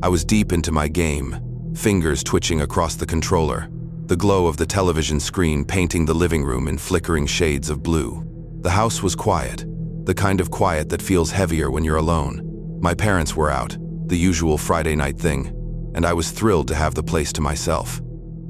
I was deep into my game, fingers twitching across the controller, the glow of the television screen painting the living room in flickering shades of blue. The house was quiet, the kind of quiet that feels heavier when you're alone. My parents were out, the usual Friday night thing, and I was thrilled to have the place to myself.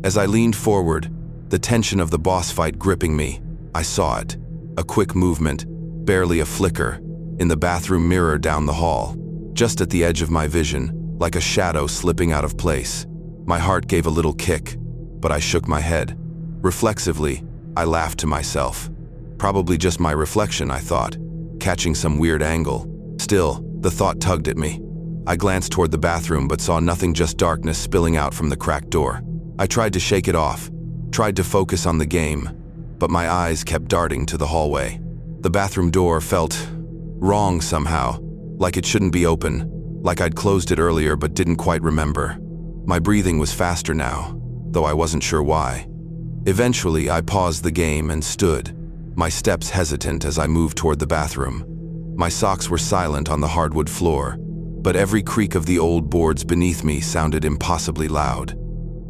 As I leaned forward, the tension of the boss fight gripping me, I saw it. A quick movement, barely a flicker, in the bathroom mirror down the hall, just at the edge of my vision, like a shadow slipping out of place. My heart gave a little kick, but I shook my head. Reflexively, I laughed to myself. Probably just my reflection, I thought, catching some weird angle. Still, the thought tugged at me. I glanced toward the bathroom but saw nothing, just darkness spilling out from the cracked door. I tried to shake it off, tried to focus on the game, but my eyes kept darting to the hallway. The bathroom door felt wrong somehow, like it shouldn't be open, like I'd closed it earlier but didn't quite remember. My breathing was faster now, though I wasn't sure why. Eventually, I paused the game and stood, my steps hesitant as I moved toward the bathroom. My socks were silent on the hardwood floor, but every creak of the old boards beneath me sounded impossibly loud.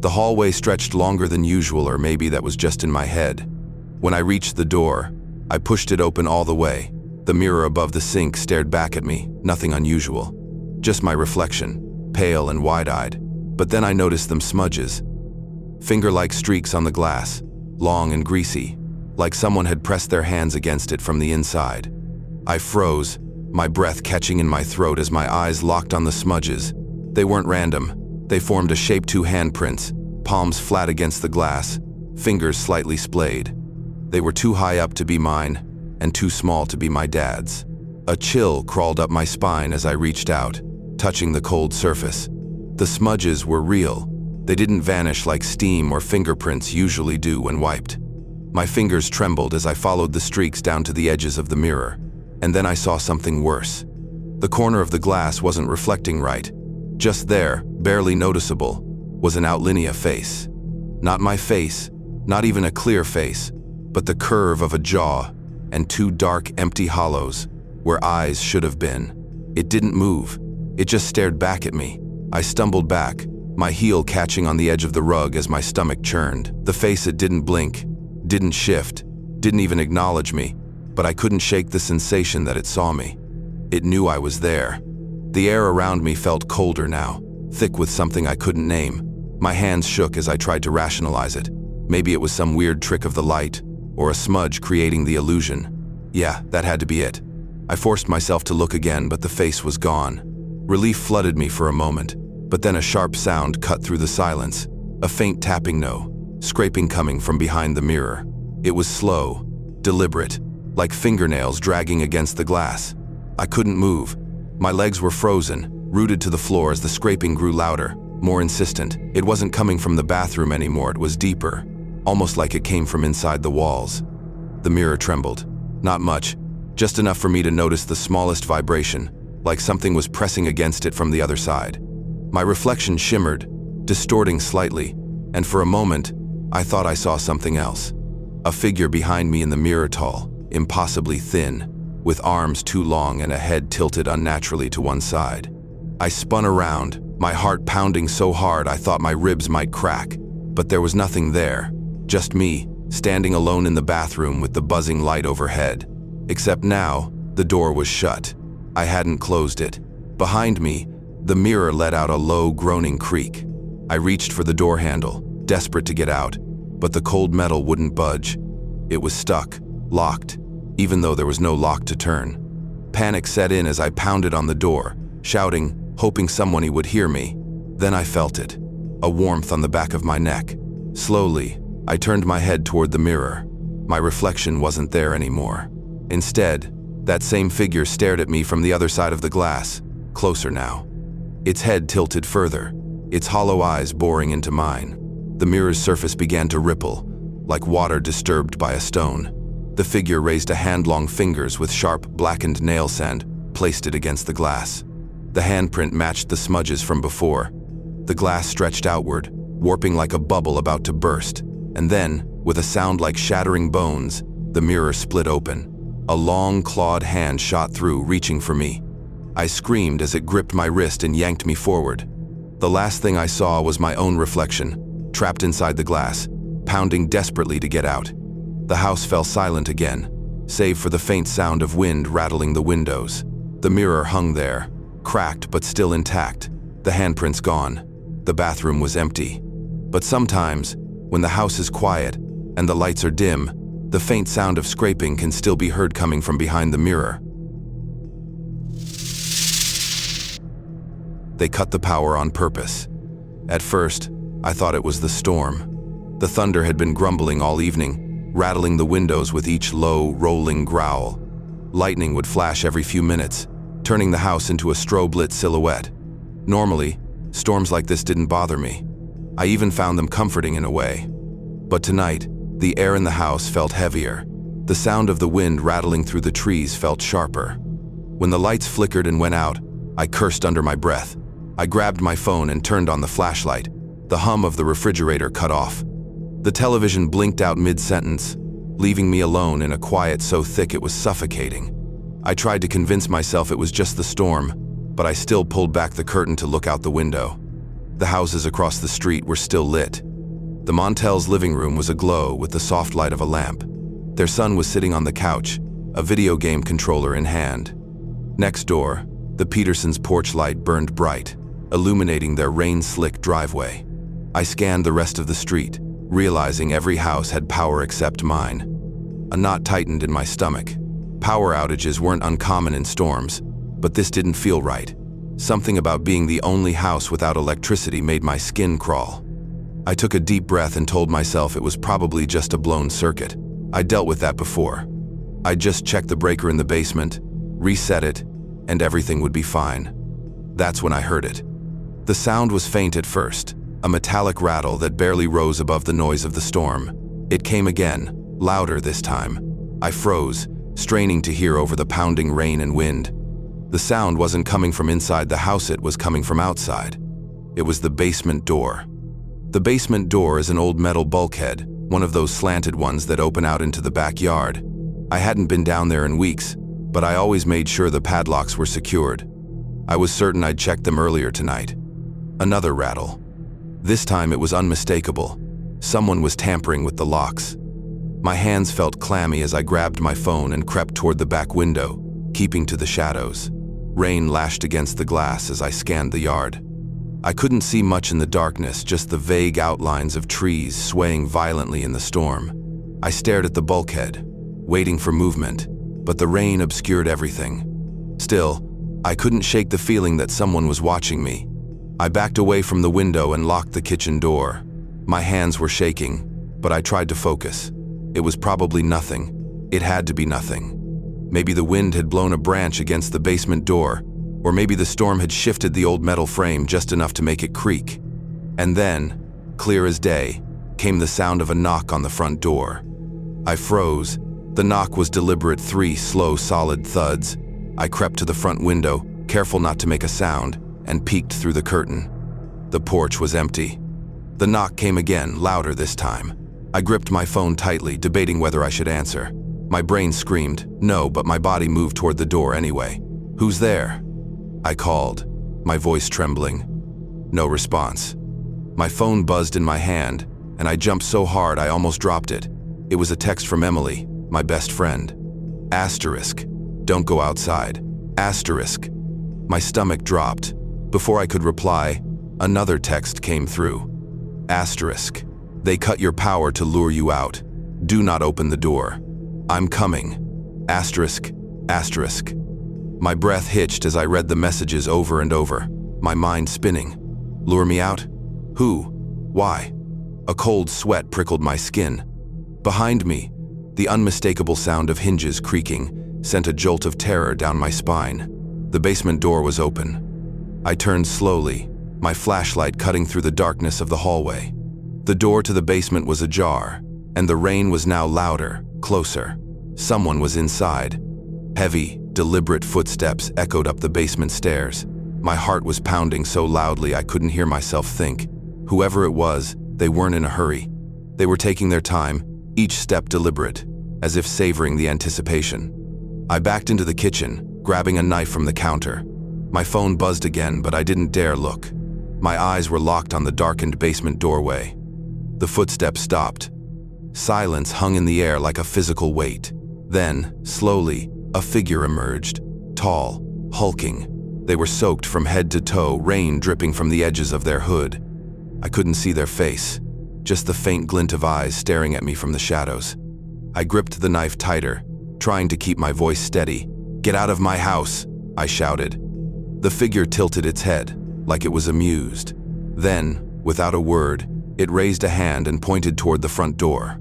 The hallway stretched longer than usual, or maybe that was just in my head. When I reached the door, I pushed it open all the way. The mirror above the sink stared back at me, nothing unusual. Just my reflection, pale and wide-eyed. But then I noticed them smudges. Finger-like streaks on the glass, long and greasy, like someone had pressed their hands against it from the inside. I froze, my breath catching in my throat as my eyes locked on the smudges. They weren't random. They formed a shape, two handprints, palms flat against the glass, fingers slightly splayed. They were too high up to be mine, and too small to be my dad's. A chill crawled up my spine as I reached out, touching the cold surface. The smudges were real. They didn't vanish like steam or fingerprints usually do when wiped. My fingers trembled as I followed the streaks down to the edges of the mirror. And then I saw something worse. The corner of the glass wasn't reflecting right. Just there, barely noticeable, was an outlinea face. Not my face, not even a clear face, but the curve of a jaw and two dark, empty hollows where eyes should have been. It didn't move. It just stared back at me. I stumbled back, my heel catching on the edge of the rug as my stomach churned. The face, it didn't blink, didn't shift, didn't even acknowledge me, but I couldn't shake the sensation that it saw me. It knew I was there. The air around me felt colder now, thick with something I couldn't name. My hands shook as I tried to rationalize it. Maybe it was some weird trick of the light, or a smudge creating the illusion. Yeah, that had to be it. I forced myself to look again, but the face was gone. Relief flooded me for a moment, but then a sharp sound cut through the silence. A faint tapping, no, scraping coming from behind the mirror. It was slow, deliberate, like fingernails dragging against the glass. I couldn't move. My legs were frozen, rooted to the floor as the scraping grew louder, more insistent. It wasn't coming from the bathroom anymore, it was deeper, almost like it came from inside the walls. The mirror trembled. Not much, just enough for me to notice the smallest vibration, like something was pressing against it from the other side. My reflection shimmered, distorting slightly, and for a moment, I thought I saw something else. A figure behind me in the mirror, tall, impossibly thin, with arms too long and a head tilted unnaturally to one side. I spun around, my heart pounding so hard I thought my ribs might crack, but there was nothing there, just me, standing alone in the bathroom with the buzzing light overhead. Except now, the door was shut. I hadn't closed it. Behind me, the mirror let out a low, groaning creak. I reached for the door handle, desperate to get out, but the cold metal wouldn't budge. It was stuck, locked, even though there was no lock to turn. Panic set in as I pounded on the door, shouting, hoping someone would hear me. Then I felt it, a warmth on the back of my neck. Slowly, I turned my head toward the mirror. My reflection wasn't there anymore. Instead, that same figure stared at me from the other side of the glass, closer now. Its head tilted further, its hollow eyes boring into mine. The mirror's surface began to ripple, like water disturbed by a stone. The figure raised a hand-long fingers with sharp, blackened nail sand, placed it against the glass. The handprint matched the smudges from before. The glass stretched outward, warping like a bubble about to burst, and then, with a sound like shattering bones, the mirror split open. A long, clawed hand shot through, reaching for me. I screamed as it gripped my wrist and yanked me forward. The last thing I saw was my own reflection, trapped inside the glass, pounding desperately to get out. The house fell silent again, save for the faint sound of wind rattling the windows. The mirror hung there, cracked but still intact, the handprints gone. The bathroom was empty. But sometimes, when the house is quiet and the lights are dim, the faint sound of scraping can still be heard coming from behind the mirror. They cut the power on purpose. At first, I thought it was the storm. The thunder had been grumbling all evening, rattling the windows with each low, rolling growl. Lightning would flash every few minutes, turning the house into a strobe-lit silhouette. Normally, storms like this didn't bother me. I even found them comforting in a way. But tonight, the air in the house felt heavier. The sound of the wind rattling through the trees felt sharper. When the lights flickered and went out, I cursed under my breath. I grabbed my phone and turned on the flashlight. The hum of the refrigerator cut off. The television blinked out mid-sentence, leaving me alone in a quiet so thick it was suffocating. I tried to convince myself it was just the storm, but I still pulled back the curtain to look out the window. The houses across the street were still lit. The Montels' living room was aglow with the soft light of a lamp. Their son was sitting on the couch, a video game controller in hand. Next door, the Petersons' porch light burned bright, illuminating their rain-slick driveway. I scanned the rest of the street, realizing every house had power except mine. A knot tightened in my stomach. Power outages weren't uncommon in storms, but this didn't feel right. Something about being the only house without electricity made my skin crawl. I took a deep breath and told myself it was probably just a blown circuit. I'd dealt with that before. I'd just check the breaker in the basement, reset it, and everything would be fine. That's when I heard it. The sound was faint at first, a metallic rattle that barely rose above the noise of the storm. It came again, louder this time. I froze, straining to hear over the pounding rain and wind. The sound wasn't coming from inside the house, it was coming from outside. It was the basement door. The basement door is an old metal bulkhead, one of those slanted ones that open out into the backyard. I hadn't been down there in weeks, but I always made sure the padlocks were secured. I was certain I'd checked them earlier tonight. Another rattle. This time it was unmistakable. Someone was tampering with the locks. My hands felt clammy as I grabbed my phone and crept toward the back window, keeping to the shadows. Rain lashed against the glass as I scanned the yard. I couldn't see much in the darkness, just the vague outlines of trees swaying violently in the storm. I stared at the bulkhead, waiting for movement, but the rain obscured everything. Still, I couldn't shake the feeling that someone was watching me. I backed away from the window and locked the kitchen door. My hands were shaking, but I tried to focus. It was probably nothing. It had to be nothing. Maybe the wind had blown a branch against the basement door, or maybe the storm had shifted the old metal frame just enough to make it creak. And then, clear as day, came the sound of a knock on the front door. I froze. The knock was deliberate, 3 slow, solid thuds. I crept to the front window, careful not to make a sound, and peeked through the curtain. The porch was empty. The knock came again, louder this time. I gripped my phone tightly, debating whether I should answer. My brain screamed, no, but my body moved toward the door anyway. "Who's there?" I called, my voice trembling. No response. My phone buzzed in my hand, and I jumped so hard I almost dropped it. It was a text from Emily, my best friend. Asterisk. Don't go outside. Asterisk. My stomach dropped. Before I could reply, another text came through. Asterisk. They cut your power to lure you out. Do not open the door. I'm coming. Asterisk. Asterisk. My breath hitched as I read the messages over and over, my mind spinning. Lure me out? Who? Why? A cold sweat prickled my skin. Behind me, the unmistakable sound of hinges creaking sent a jolt of terror down my spine. The basement door was open. I turned slowly, my flashlight cutting through the darkness of the hallway. The door to the basement was ajar, and the rain was now louder, closer. Someone was inside. Heavy, deliberate footsteps echoed up the basement stairs. My heart was pounding so loudly I couldn't hear myself think. Whoever it was, they weren't in a hurry. They were taking their time, each step deliberate, as if savoring the anticipation. I backed into the kitchen, grabbing a knife from the counter. My phone buzzed again, but I didn't dare look. My eyes were locked on the darkened basement doorway. The footsteps stopped. Silence hung in the air like a physical weight. Then, slowly, a figure emerged, tall, hulking. They were soaked from head to toe, rain dripping from the edges of their hood. I couldn't see their face, just the faint glint of eyes staring at me from the shadows. I gripped the knife tighter, trying to keep my voice steady. "Get out of my house!" I shouted. The figure tilted its head, like it was amused. Then, without a word, it raised a hand and pointed toward the front door.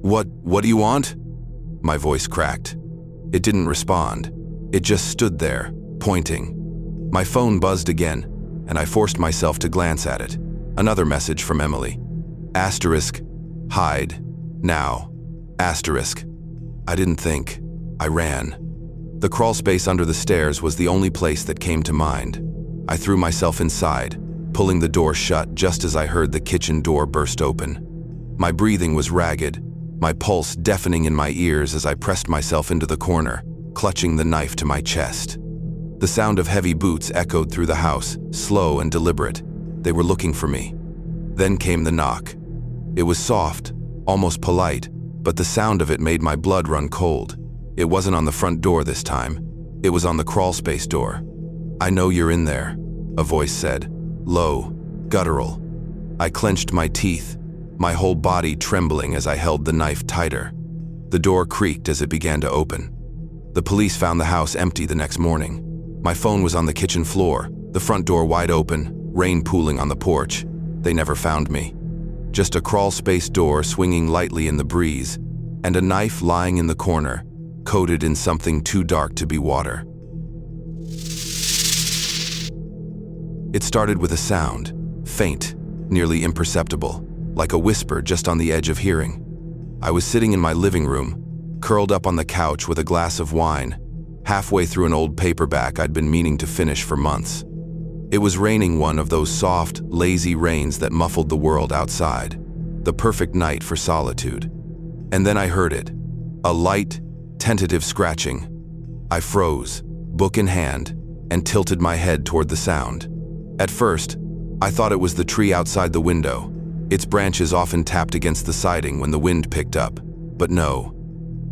What do you want?" My voice cracked. It didn't respond. It just stood there, pointing. My phone buzzed again, and I forced myself to glance at it. Another message from Emily. Asterisk, hide, now. Asterisk. I didn't think. I ran. The crawl space under the stairs was the only place that came to mind. I threw myself inside, pulling the door shut just as I heard the kitchen door burst open. My breathing was ragged, my pulse deafening in my ears as I pressed myself into the corner, clutching the knife to my chest. The sound of heavy boots echoed through the house, slow and deliberate. They were looking for me. Then came the knock. It was soft, almost polite, but the sound of it made my blood run cold. It wasn't on the front door this time. It was on the crawl space door. "I know you're in there," a voice said, low, guttural. I clenched my teeth, my whole body trembling as I held the knife tighter. The door creaked as it began to open. The police found the house empty the next morning. My phone was on the kitchen floor, the front door wide open, rain pooling on the porch. They never found me. Just a crawl space door swinging lightly in the breeze, and a knife lying in the corner, coated in something too dark to be water. It started with a sound, faint, nearly imperceptible, like a whisper just on the edge of hearing. I was sitting in my living room, curled up on the couch with a glass of wine, halfway through an old paperback I'd been meaning to finish for months. It was raining, one of those soft, lazy rains that muffled the world outside, the perfect night for solitude. And then I heard it, a light, tentative scratching. I froze, book in hand, and tilted my head toward the sound. At first, I thought it was the tree outside the window. Its branches often tapped against the siding when the wind picked up. But no,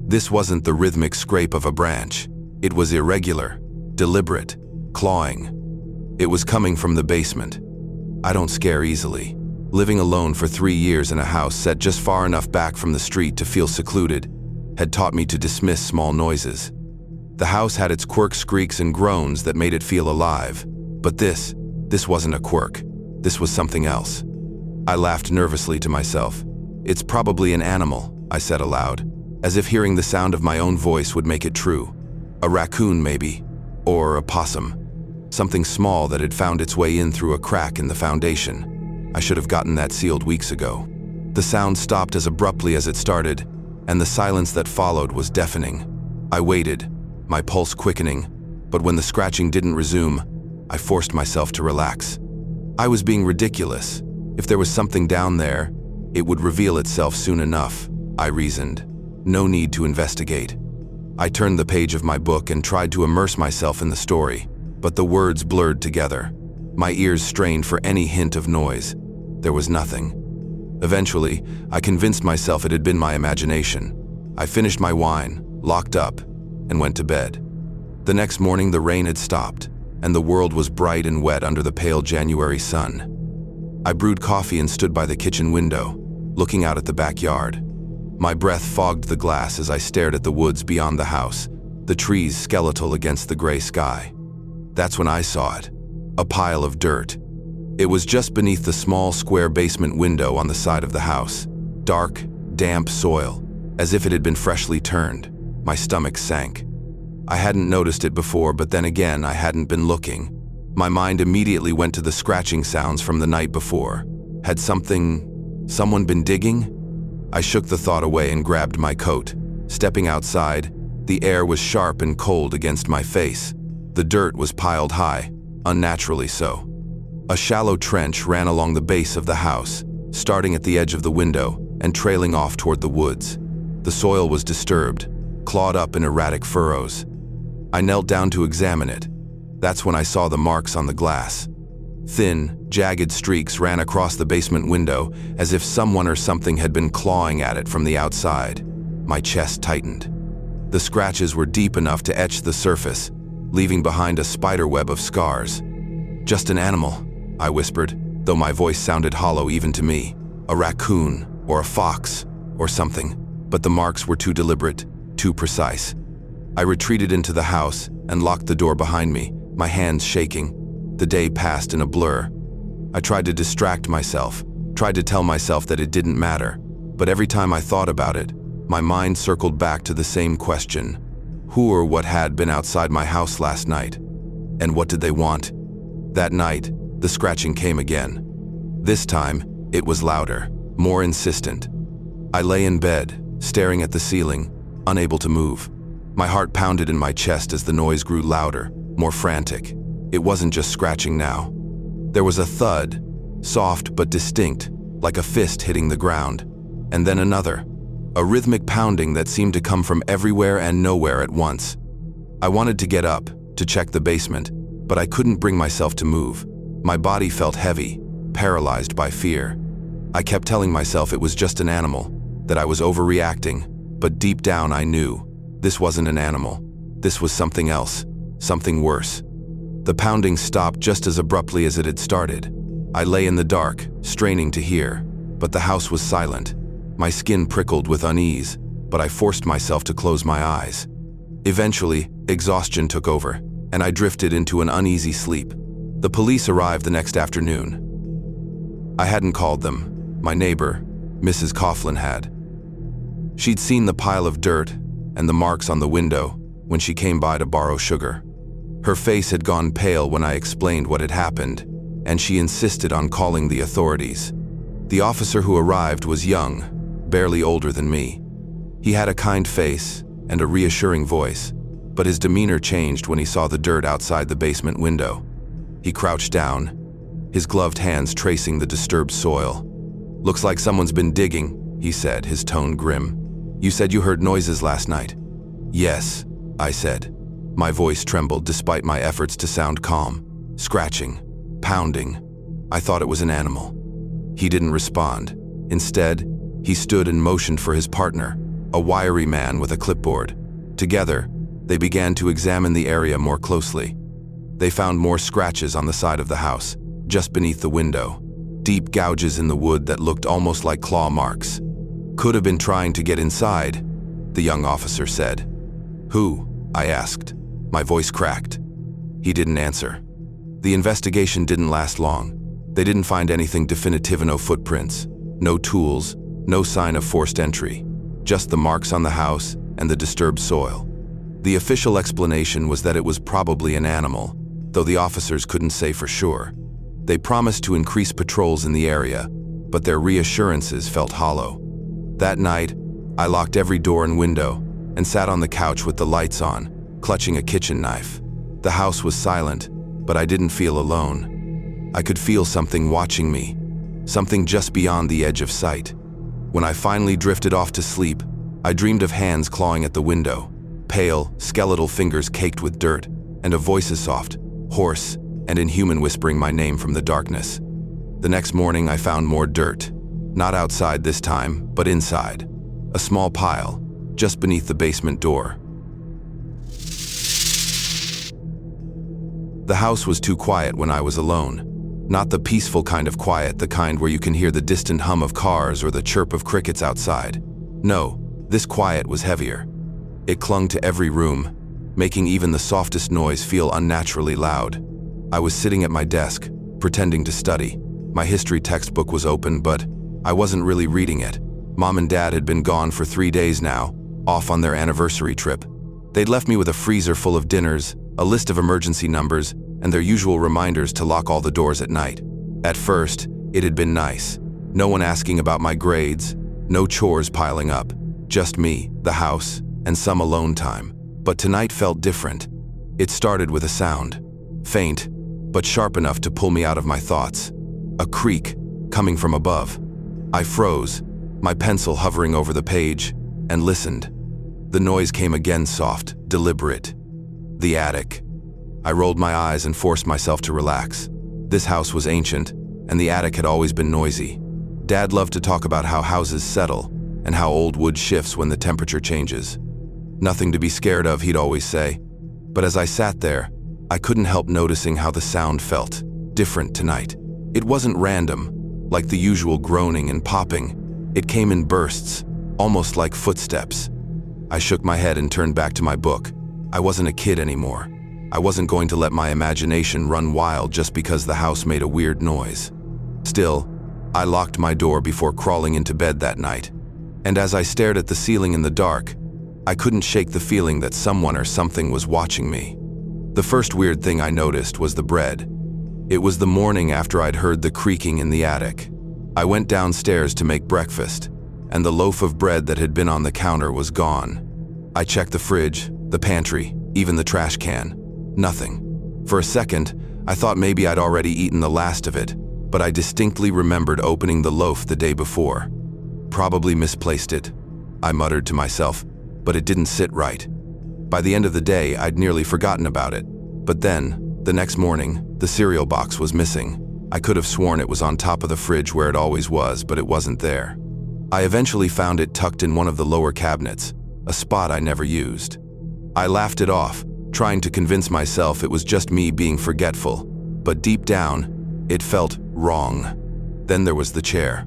this wasn't the rhythmic scrape of a branch. It was irregular, deliberate, clawing. It was coming from the basement. I don't scare easily. Living alone for 3 years in a house set just far enough back from the street to feel secluded had taught me to dismiss small noises. The house had its quirks, squeaks, and groans that made it feel alive. But this wasn't a quirk. This was something else. I laughed nervously to myself. "It's probably an animal," I said aloud, as if hearing the sound of my own voice would make it true. A raccoon, maybe, or a possum. Something small that had found its way in through a crack in the foundation. I should have gotten that sealed weeks ago. The sound stopped as abruptly as it started, and the silence that followed was deafening. I waited, my pulse quickening, but when the scratching didn't resume, I forced myself to relax. I was being ridiculous. If there was something down there, it would reveal itself soon enough, I reasoned. No need to investigate. I turned the page of my book and tried to immerse myself in the story, but the words blurred together. My ears strained for any hint of noise. There was nothing. Eventually, I convinced myself it had been my imagination. I finished my wine, locked up, and went to bed. The next morning, the rain had stopped, and the world was bright and wet under the pale January sun. I brewed coffee and stood by the kitchen window, looking out at the backyard. My breath fogged the glass as I stared at the woods beyond the house, the trees skeletal against the gray sky. That's when I saw it, a pile of dirt. It was just beneath the small square basement window on the side of the house. Dark, damp soil, as if it had been freshly turned. My stomach sank. I hadn't noticed it before, but then again, I hadn't been looking. My mind immediately went to the scratching sounds from the night before. Had someone been digging? I shook the thought away and grabbed my coat. Stepping outside, the air was sharp and cold against my face. The dirt was piled high, unnaturally so. A shallow trench ran along the base of the house, starting at the edge of the window and trailing off toward the woods. The soil was disturbed, clawed up in erratic furrows. I knelt down to examine it. That's when I saw the marks on the glass. Thin, jagged streaks ran across the basement window as if someone or something had been clawing at it from the outside. My chest tightened. The scratches were deep enough to etch the surface, leaving behind a spiderweb of scars. "Just an animal," I whispered, though my voice sounded hollow even to me. "A raccoon, or a fox, or something." But the marks were too deliberate, too precise. I retreated into the house and locked the door behind me, my hands shaking. The day passed in a blur. I tried to distract myself, tried to tell myself that it didn't matter. But every time I thought about it, my mind circled back to the same question. Who or what had been outside my house last night? And what did they want? That night, the scratching came again. This time, it was louder, more insistent. I lay in bed, staring at the ceiling, unable to move. My heart pounded in my chest as the noise grew louder, more frantic. It wasn't just scratching now. There was a thud, soft but distinct, like a fist hitting the ground. And then another, a rhythmic pounding that seemed to come from everywhere and nowhere at once. I wanted to get up, to check the basement, but I couldn't bring myself to move. My body felt heavy, paralyzed by fear. I kept telling myself it was just an animal, that I was overreacting, but deep down I knew this wasn't an animal. This was something else, something worse. The pounding stopped just as abruptly as it had started. I lay in the dark, straining to hear, but the house was silent. My skin prickled with unease, but I forced myself to close my eyes. Eventually, exhaustion took over, and I drifted into an uneasy sleep. The police arrived the next afternoon. I hadn't called them. My neighbor, Mrs. Coughlin, had. She'd seen the pile of dirt and the marks on the window when she came by to borrow sugar. Her face had gone pale when I explained what had happened, and she insisted on calling the authorities. The officer who arrived was young, barely older than me. He had a kind face and a reassuring voice, but his demeanor changed when he saw the dirt outside the basement window. He crouched down, his gloved hands tracing the disturbed soil. "Looks like someone's been digging," he said, his tone grim. "You said you heard noises last night." "Yes," I said. My voice trembled despite my efforts to sound calm. "Scratching, pounding. I thought it was an animal." He didn't respond. Instead, he stood and motioned for his partner, a wiry man with a clipboard. Together, they began to examine the area more closely. They found more scratches on the side of the house, just beneath the window. Deep gouges in the wood that looked almost like claw marks. "Could have been trying to get inside," the young officer said. "Who?" I asked. My voice cracked. He didn't answer. The investigation didn't last long. They didn't find anything definitive, no footprints, no tools, no sign of forced entry, just the marks on the house and the disturbed soil. The official explanation was that it was probably an animal, though the officers couldn't say for sure. They promised to increase patrols in the area, but their reassurances felt hollow. That night, I locked every door and window and sat on the couch with the lights on, clutching a kitchen knife. The house was silent, but I didn't feel alone. I could feel something watching me, something just beyond the edge of sight. When I finally drifted off to sleep, I dreamed of hands clawing at the window, pale, skeletal fingers caked with dirt, and a voice as soft, hoarse, and inhuman whispering my name from the darkness. The next morning I found more dirt. Not outside this time, but inside. A small pile, just beneath the basement door. The house was too quiet when I was alone. Not the peaceful kind of quiet, the kind where you can hear the distant hum of cars or the chirp of crickets outside. No, this quiet was heavier. It clung to every room, making even the softest noise feel unnaturally loud. I was sitting at my desk, pretending to study. My history textbook was open, but I wasn't really reading it. Mom and Dad had been gone for 3 days now, off on their anniversary trip. They'd left me with a freezer full of dinners, a list of emergency numbers, and their usual reminders to lock all the doors at night. At first, it had been nice. No one asking about my grades, no chores piling up, just me, the house, and some alone time. But tonight felt different. It started with a sound, faint, but sharp enough to pull me out of my thoughts. A creak, coming from above. I froze, my pencil hovering over the page, and listened. The noise came again, soft, deliberate. The attic. I rolled my eyes and forced myself to relax. This house was ancient, and the attic had always been noisy. Dad loved to talk about how houses settle, and how old wood shifts when the temperature changes. Nothing to be scared of, he'd always say. But as I sat there, I couldn't help noticing how the sound felt different tonight. It wasn't random, like the usual groaning and popping. It came in bursts, almost like footsteps. I shook my head and turned back to my book. I wasn't a kid anymore. I wasn't going to let my imagination run wild just because the house made a weird noise. Still, I locked my door before crawling into bed that night. And as I stared at the ceiling in the dark, I couldn't shake the feeling that someone or something was watching me. The first weird thing I noticed was the bread. It was the morning after I'd heard the creaking in the attic. I went downstairs to make breakfast, and the loaf of bread that had been on the counter was gone. I checked the fridge, the pantry, even the trash can. Nothing. For a second, I thought maybe I'd already eaten the last of it, but I distinctly remembered opening the loaf the day before. Probably misplaced it, I muttered to myself, but it didn't sit right. By the end of the day, I'd nearly forgotten about it. But then, the next morning, the cereal box was missing. I could have sworn it was on top of the fridge where it always was, but it wasn't there. I eventually found it tucked in one of the lower cabinets, a spot I never used. I laughed it off, trying to convince myself it was just me being forgetful, but deep down, it felt wrong. Then there was the chair.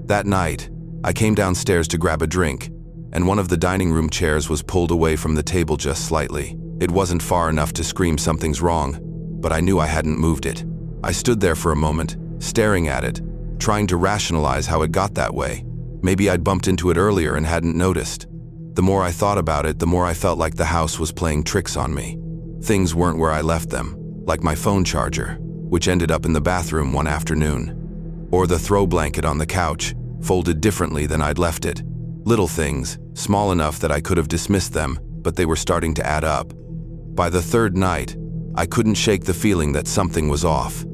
That night, I came downstairs to grab a drink, and one of the dining room chairs was pulled away from the table just slightly. It wasn't far enough to scream something's wrong, but I knew I hadn't moved it. I stood there for a moment, staring at it, trying to rationalize how it got that way. Maybe I'd bumped into it earlier and hadn't noticed. The more I thought about it, the more I felt like the house was playing tricks on me. Things weren't where I left them, like my phone charger, which ended up in the bathroom one afternoon. Or the throw blanket on the couch, folded differently than I'd left it. Little things, small enough that I could have dismissed them, but they were starting to add up. By the third night, I couldn't shake the feeling that something was off.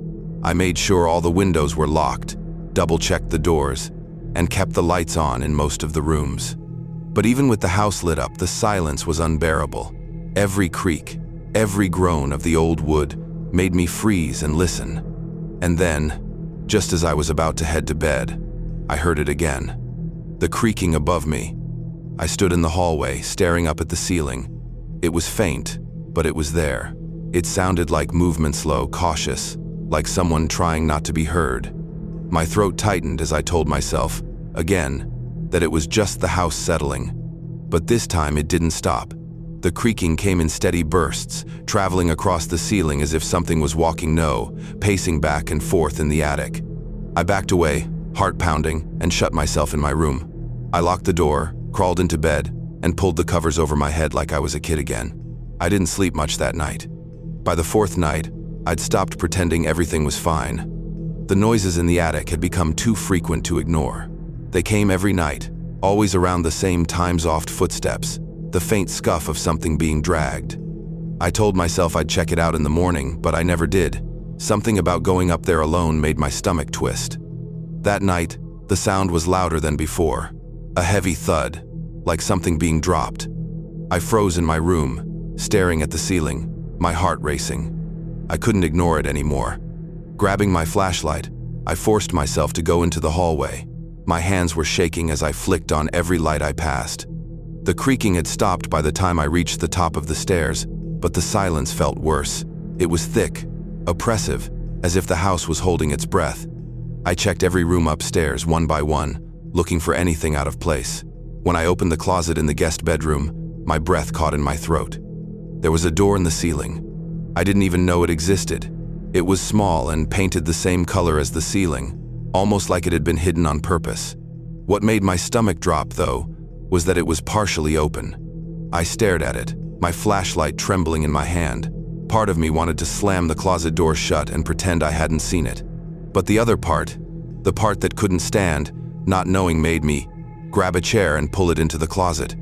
I made sure all the windows were locked, double-checked the doors, and kept the lights on in most of the rooms. But even with the house lit up, the silence was unbearable. Every creak, every groan of the old wood made me freeze and listen. And then, just as I was about to head to bed, I heard it again. The creaking above me. I stood in the hallway, staring up at the ceiling. It was faint, but it was there. It sounded like movement, slow, cautious, like someone trying not to be heard. My throat tightened as I told myself, again, that it was just the house settling. But this time it didn't stop. The creaking came in steady bursts, traveling across the ceiling as if something was walking pacing back and forth in the attic. I backed away, heart pounding, and shut myself in my room. I locked the door, crawled into bed, and pulled the covers over my head like I was a kid again. I didn't sleep much that night. By the fourth night, I'd stopped pretending everything was fine. The noises in the attic had become too frequent to ignore. They came every night, always around the same time-soft footsteps, the faint scuff of something being dragged. I told myself I'd check it out in the morning, but I never did. Something about going up there alone made my stomach twist. That night, the sound was louder than before. A heavy thud, like something being dropped. I froze in my room, staring at the ceiling, my heart racing. I couldn't ignore it anymore. Grabbing my flashlight, I forced myself to go into the hallway. My hands were shaking as I flicked on every light I passed. The creaking had stopped by the time I reached the top of the stairs, but the silence felt worse. It was thick, oppressive, as if the house was holding its breath. I checked every room upstairs, one by one, looking for anything out of place. When I opened the closet in the guest bedroom, my breath caught in my throat. There was a door in the ceiling. I didn't even know it existed. It was small and painted the same color as the ceiling, almost like it had been hidden on purpose. What made my stomach drop, though, was that it was partially open. I stared at it, my flashlight trembling in my hand. Part of me wanted to slam the closet door shut and pretend I hadn't seen it. But the other part, the part that couldn't stand, not knowing, made me grab a chair and pull it into the closet.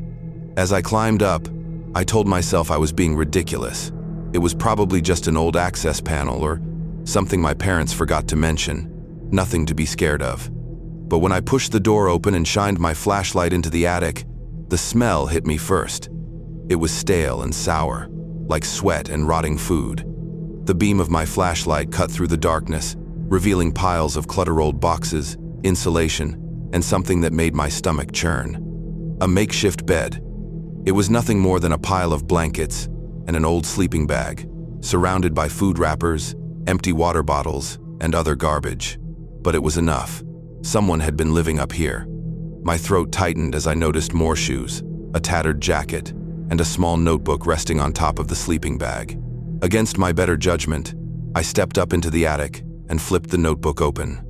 As I climbed up, I told myself I was being ridiculous. It was probably just an old access panel or something my parents forgot to mention. Nothing to be scared of. But when I pushed the door open and shined my flashlight into the attic, the smell hit me first. It was stale and sour, like sweat and rotting food. The beam of my flashlight cut through the darkness, revealing piles of clutter-old boxes, insulation, and something that made my stomach churn. A makeshift bed. It was nothing more than a pile of blankets and an old sleeping bag, surrounded by food wrappers, empty water bottles, and other garbage. But it was enough. Someone had been living up here. My throat tightened as I noticed more shoes, a tattered jacket, and a small notebook resting on top of the sleeping bag. Against my better judgment, I stepped up into the attic and flipped the notebook open.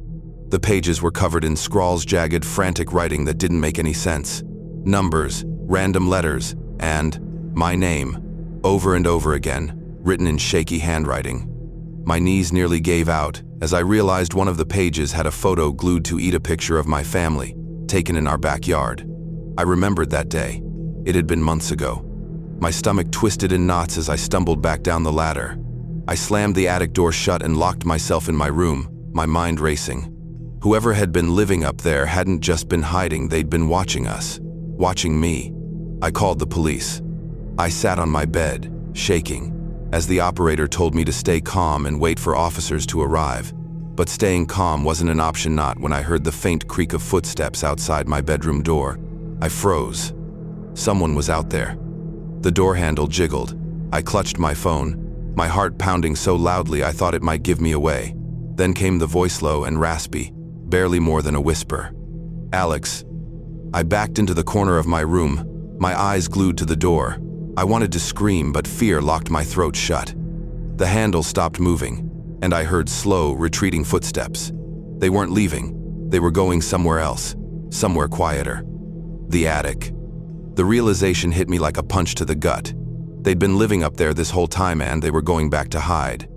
The pages were covered in scrawls, jagged, frantic writing that didn't make any sense. Numbers, random letters, and my name, over and over again, written in shaky handwriting. My knees nearly gave out as I realized one of the pages had a photo glued to it, a picture of my family, taken in our backyard. I remembered that day. It had been months ago. My stomach twisted in knots as I stumbled back down the ladder. I slammed the attic door shut and locked myself in my room, my mind racing. Whoever had been living up there hadn't just been hiding, they'd been watching us. Watching me. I called the police. I sat on my bed, shaking, as the operator told me to stay calm and wait for officers to arrive. But staying calm wasn't an option, not when I heard the faint creak of footsteps outside my bedroom door. I froze. Someone was out there. The door handle jiggled. I clutched my phone, my heart pounding so loudly I thought it might give me away. Then came the voice, low and raspy, barely more than a whisper. "Alex." I backed into the corner of my room, my eyes glued to the door. I wanted to scream, but fear locked my throat shut. The handle stopped moving, and I heard slow, retreating footsteps. They weren't leaving. They were going somewhere else, somewhere quieter. The attic. The realization hit me like a punch to the gut. They'd been living up there this whole time, and they were going back to hide.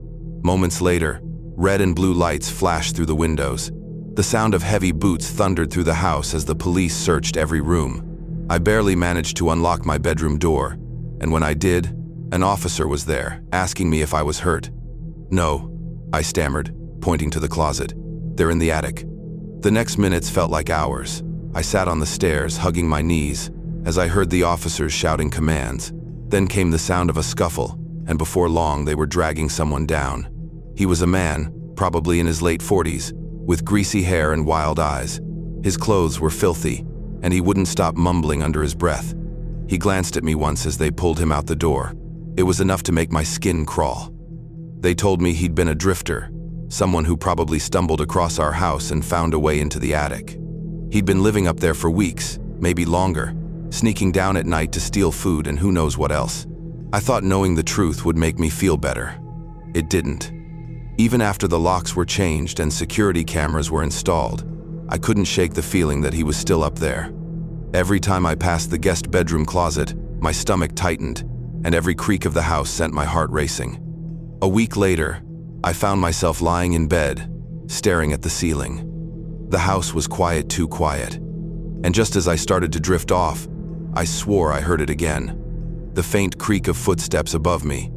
Moments later, red and blue lights flashed through the windows. The sound of heavy boots thundered through the house as the police searched every room. I barely managed to unlock my bedroom door, and when I did, an officer was there, asking me if I was hurt. "No," I stammered, pointing to the closet. "They're in the attic." The next minutes felt like hours. I sat on the stairs, hugging my knees, as I heard the officers shouting commands. Then came the sound of a scuffle, and before long they were dragging someone down. He was a man, probably in his late 40s, with greasy hair and wild eyes. His clothes were filthy, and he wouldn't stop mumbling under his breath. He glanced at me once as they pulled him out the door. It was enough to make my skin crawl. They told me he'd been a drifter, someone who probably stumbled across our house and found a way into the attic. He'd been living up there for weeks, maybe longer, sneaking down at night to steal food and who knows what else. I thought knowing the truth would make me feel better. It didn't. Even after the locks were changed and security cameras were installed, I couldn't shake the feeling that he was still up there. Every time I passed the guest bedroom closet, my stomach tightened, and every creak of the house sent my heart racing. A week later, I found myself lying in bed, staring at the ceiling. The house was quiet, too quiet. And just as I started to drift off, I swore I heard it again. The faint creak of footsteps above me,